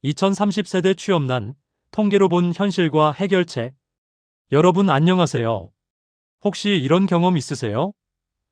2030세대 취업난, 통계로 본 현실과 해결책. 여러분 안녕하세요. 혹시 이런 경험 있으세요?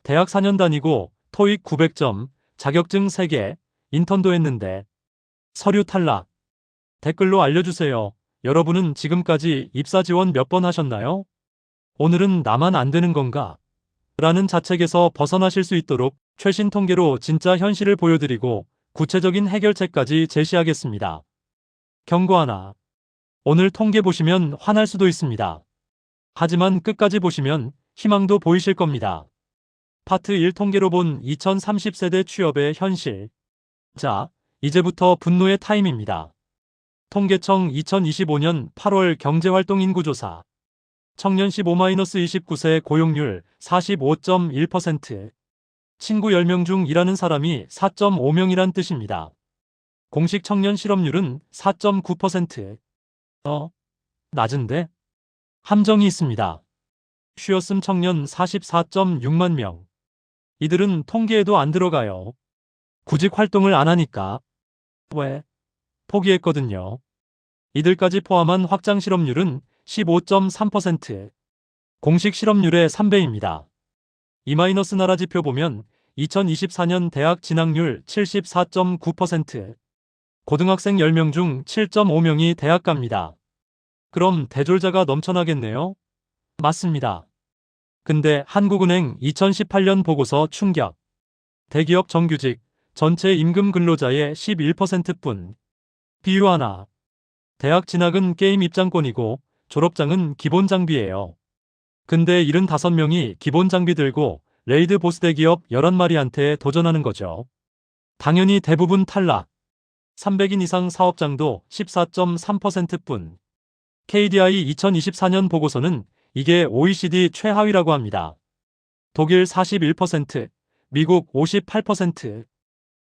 대학 4년 다니고 토익 900점, 자격증 3개, 인턴도 했는데 서류 탈락. 댓글로 알려주세요. 여러분은 지금까지 입사 지원 몇 번 하셨나요? 오늘은 나만 안 되는 건가? 라는 자책에서 벗어나실 수 있도록 최신 통계로 진짜 현실을 보여드리고 구체적인 해결책까지 제시하겠습니다. 경고 하나. 오늘 통계 보시면 화날 수도 있습니다. 하지만 끝까지 보시면 희망도 보이실 겁니다. 파트 1 통계로 본 2030세대 취업의 현실. 자, 이제부터 분노의 타임입니다. 통계청 2025년 8월 경제활동인구조사. 청년 15-29세 고용률 45.1%. 친구 10명 중 일하는 사람이 4.5명이란 뜻입니다. 공식 청년 실업률은 4.9%. 낮은데? 함정이 있습니다. 쉬었음 청년 44.6만 명. 이들은 통계에도 안 들어가요. 구직 활동을 안 하니까. 왜? 포기했거든요. 이들까지 포함한 확장 실업률은 15.3%. 공식 실업률의 3배입니다. E- 나라 지표 보면 2024년 대학 진학률 74.9%. 고등학생 10명 중 7.5명이 대학 갑니다. 그럼 대졸자가 넘쳐나겠네요? 맞습니다. 근데 한국은행 2018년 보고서 충격. 대기업 정규직, 전체 임금 근로자의 11%뿐. 비유 하나. 대학 진학은 게임 입장권이고 졸업장은 기본 장비예요. 근데 75명이 기본 장비 들고 레이드 보스 대기업 11마리한테 도전하는 거죠. 당연히 대부분 탈락. 300인 이상 사업장도 14.3%뿐. KDI 2024년 보고서는 이게 OECD 최하위라고 합니다. 독일 41%, 미국 58%.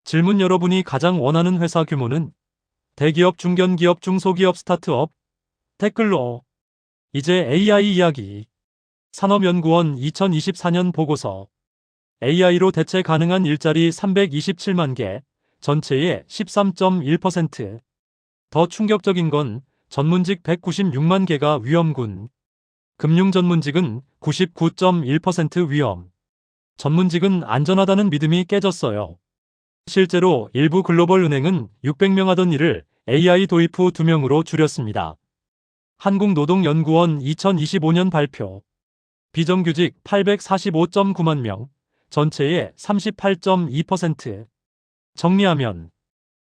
질문 여러분이 가장 원하는 회사 규모는? 대기업, 중견기업, 중소기업, 스타트업? 댓글로. 이제 AI 이야기. 산업연구원 2024년 보고서. AI로 대체 가능한 일자리 327만 개, 전체의 13.1%. 더 충격적인 건 전문직 196만 개가 위험군. 금융 전문직은 99.1% 위험. 전문직은 안전하다는 믿음이 깨졌어요. 실제로 일부 글로벌 은행은 600명 하던 일을 AI 도입 후 2명으로 줄였습니다. 한국노동연구원 2025년 발표. 비정규직 845.9만 명, 전체의 38.2%. 정리하면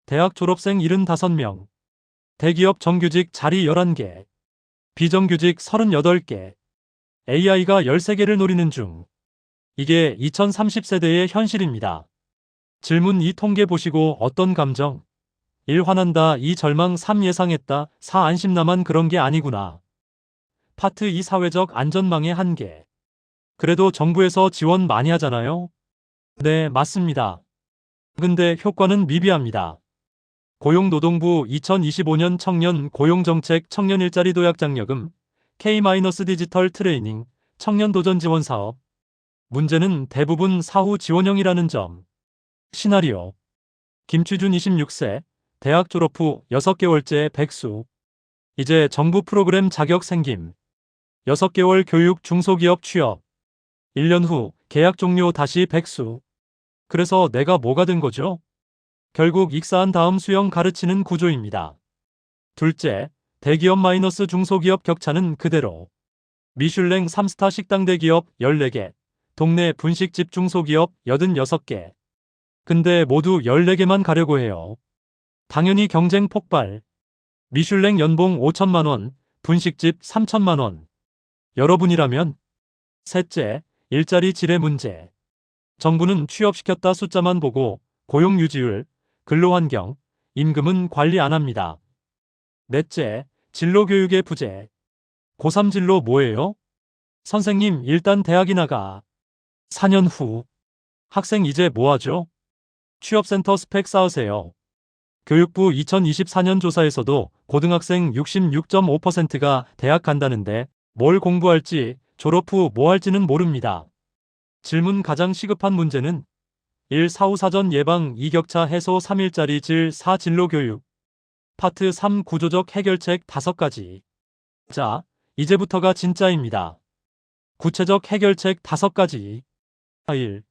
대학 졸업생 75명, 대기업 정규직 자리 11개, 비정규직 38개, AI가 13개를 노리는 중. 이게 2030세대의 현실입니다. 질문 2 통계 보시고 어떤 감정? 1 화난다, 2 절망, 3 예상했다, 4 안심. 나만 그런 게 아니구나. 파트 2 사회적 안전망의 한계. 그래도 정부에서 지원 많이 하잖아요? 네, 맞습니다. 근데 효과는 미비합니다. 고용노동부 2025년 청년 고용정책 청년 일자리 도약 장려금, K-디지털 트레이닝, 청년 도전 지원 사업. 문제는 대부분 사후 지원형이라는 점. 시나리오. 김취준 26세, 대학 졸업 후 6개월째 백수. 이제 정부 프로그램 자격 생김. 6개월 교육 중소기업 취업. 1년 후 계약 종료 다시 백수. 그래서 내가 뭐가 된 거죠? 결국 익사한 다음 수영 가르치는 구조입니다. 둘째, 대기업 마이너스 중소기업 격차는 그대로. 미슐랭 3스타 식당 대기업 14개, 동네 분식집 중소기업 86개. 근데 모두 14개만 가려고 해요. 당연히 경쟁 폭발. 미슐랭 연봉 5천만 원, 분식집 3천만 원. 여러분이라면? 셋째, 일자리 질의 문제. 정부는 취업시켰다 숫자만 보고 고용 유지율, 근로환경, 임금은 관리 안 합니다. 넷째, 진로교육의 부재. 고3 진로 뭐예요? 선생님 일단 대학이 나가. 4년 후. 학생 이제 뭐하죠? 취업센터 스펙 쌓으세요. 교육부 2024년 조사에서도 고등학생 66.5%가 대학 간다는데 뭘 공부할지, 졸업 후 뭐 할지는 모릅니다. 질문 가장 시급한 문제는 1. 사후 사전 예방, 2. 격차 해소, 3. 일자리 질, 4. 진로 교육. 파트 3 구조적 해결책 5가지. 자, 이제부터가 진짜입니다. 구체적 해결책 5가지. 1.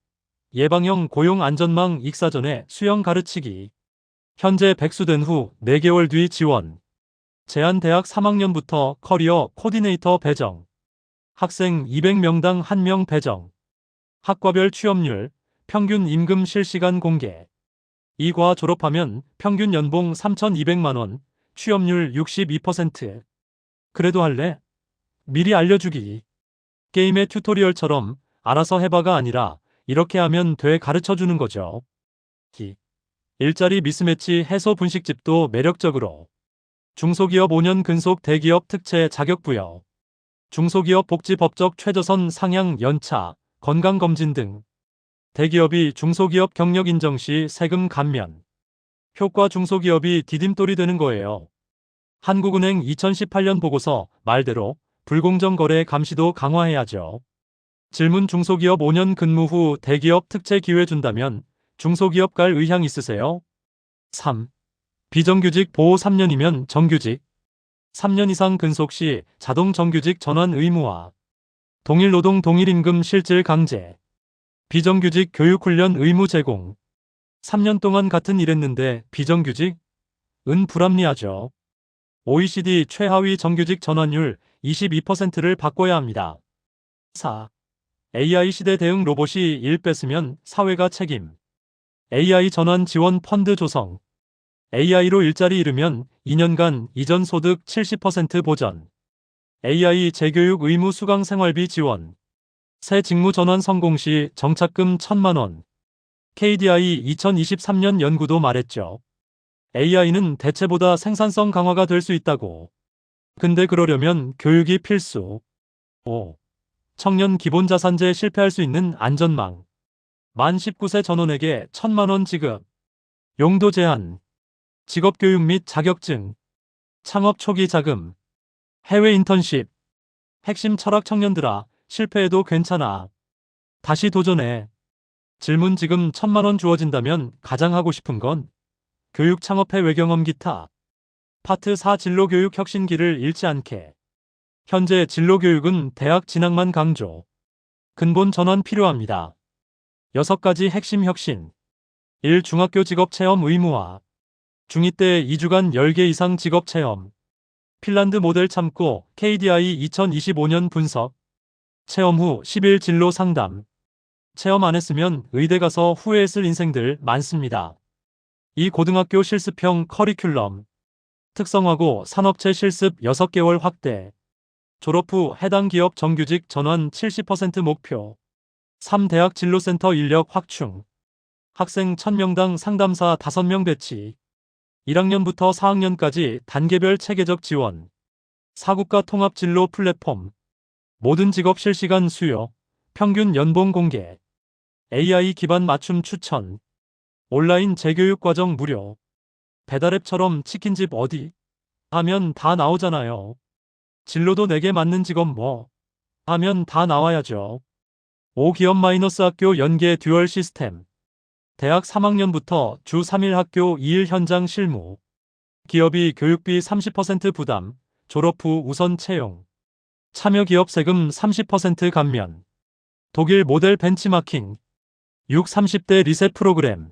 예방형 고용 안전망 익사전에 수영 가르치기. 현재 백수된 후 4개월 뒤 지원. 제한대학 3학년부터 커리어 코디네이터 배정. 학생 200명당 1명 배정. 학과별 취업률, 평균 임금 실시간 공개. 이과 졸업하면 평균 연봉 3,200만원, 취업률 62%. 그래도 할래? 미리 알려주기. 게임의 튜토리얼처럼 알아서 해봐가 아니라 이렇게 하면 돼 가르쳐주는 거죠. 일자리 미스매치 해소 분식집도 매력적으로. 중소기업 5년 근속 대기업 특채 자격 부여. 중소기업 복지 법적 최저선 상향 연차, 건강검진 등. 대기업이 중소기업 경력 인정 시 세금 감면. 효과 중소기업이 디딤돌이 되는 거예요. 한국은행 2018년 보고서 말대로 불공정 거래 감시도 강화해야죠. 질문: 중소기업 5년 근무 후 대기업 특채 기회 준다면 중소기업 갈 의향 있으세요? 3. 비정규직 보호 3년이면 정규직. 3년 이상 근속 시 자동 정규직 전환 의무화. 동일노동 동일임금 실질 강제. 비정규직 교육훈련 의무 제공. 3년 동안 같은 일했는데 비정규직? 은 불합리하죠. OECD 최하위 정규직 전환율 22%를 바꿔야 합니다. 4. AI 시대 대응 로봇이 일 뺏으면 사회가 책임. AI 전환 지원 펀드 조성. AI로 일자리 잃으면 2년간 이전 소득 70% 보전. AI 재교육 의무 수강 생활비 지원. 새 직무 전환 성공 시 정착금 1,000만원. KDI 2023년 연구도 말했죠. AI는 대체보다 생산성 강화가 될 수 있다고. 근데 그러려면 교육이 필수. 5. 청년 기본자산제 실패할 수 있는 안전망. 만 19세 전원에게 1,000만원 지급. 용도 제한. 직업교육 및 자격증. 창업 초기 자금. 해외 인턴십. 핵심 철학: 청년들아, 실패해도 괜찮아. 다시 도전해. 질문: 지금 1,000만원 주어진다면 가장 하고 싶은 건? 교육 창업 해외 경험 기타. 파트 4 진로교육 혁신기를 잃지 않게. 현재 진로교육은 대학 진학만 강조. 근본 전환 필요합니다. 6가지 핵심 혁신. 1. 중학교 직업체험 의무화. 중2 때 2주간 10개 이상 직업체험. 핀란드 모델 참고 KDI 2025년 분석. 체험 후 10일 진로 상담. 체험 안 했으면 의대 가서 후회했을 인생들 많습니다. 2. 고등학교 실습형 커리큘럼. 특성화고 산업체 실습 6개월 확대. 졸업 후 해당 기업 정규직 전환 70% 목표. 3. 대학 진로센터 인력 확충. 학생 1,000명당 상담사 5명 배치. 1학년부터 4학년까지 단계별 체계적 지원. 4국가 통합 진로 플랫폼. 모든 직업 실시간 수요. 평균 연봉 공개. AI 기반 맞춤 추천. 온라인 재교육 과정 무료. 배달앱처럼 치킨집 어디? 하면 다 나오잖아요. 진로도 내게 맞는 직업 뭐? 하면 다 나와야죠. 5. 기업 마이너스 학교 연계 듀얼 시스템. 대학 3학년부터 주 3일 학교 2일 현장 실무. 기업이 교육비 30% 부담. 졸업 후 우선 채용. 참여 기업 세금 30% 감면. 독일 모델 벤치마킹. 6. 30대 리셋 프로그램.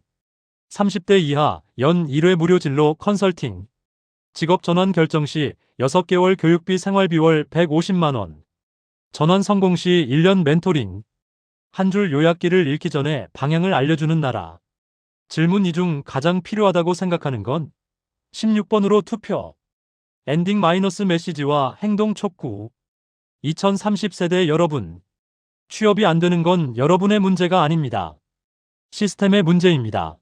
30대 이하 연 1회 무료 진로 컨설팅. 직업 전환 결정 시 6개월 교육비 생활비월 150만원. 전환 성공 시 1년 멘토링. 한 줄 요약기를 읽기 전에 방향을 알려주는 나라. 질문: 이 중 가장 필요하다고 생각하는 건? 16번으로 투표. 엔딩 마이너스 메시지와 행동 촉구. 2030세대 여러분. 취업이 안 되는 건 여러분의 문제가 아닙니다. 시스템의 문제입니다.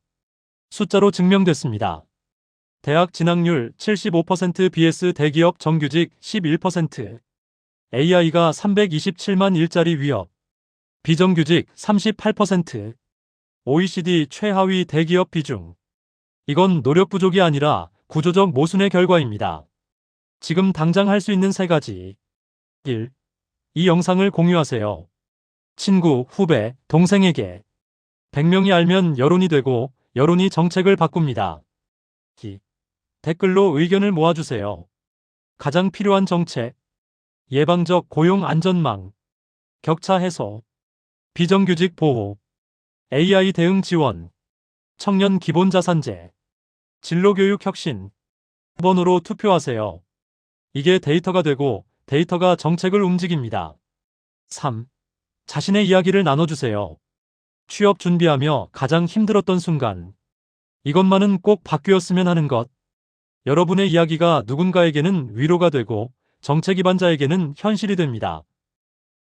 숫자로 증명됐습니다. 대학 진학률 75% vs 대기업 정규직 11%. AI가 327만 일자리 위협. 비정규직 38%. OECD 최하위 대기업 비중. 이건 노력 부족이 아니라 구조적 모순의 결과입니다. 지금 당장 할 수 있는 3가지. 1. 이 영상을 공유하세요. 친구, 후배, 동생에게. 100명이 알면 여론이 되고 여론이 정책을 바꿉니다. 2. 댓글로 의견을 모아주세요. 가장 필요한 정책, 예방적 고용 안전망, 격차 해소, 비정규직 보호, AI 대응 지원, 청년 기본자산제, 진로교육 혁신. 번호로 투표하세요. 이게 데이터가 되고 데이터가 정책을 움직입니다. 3. 자신의 이야기를 나눠주세요. 취업 준비하며 가장 힘들었던 순간. 이것만은 꼭 바뀌었으면 하는 것. 여러분의 이야기가 누군가에게는 위로가 되고 정책 입안자에게는 현실이 됩니다.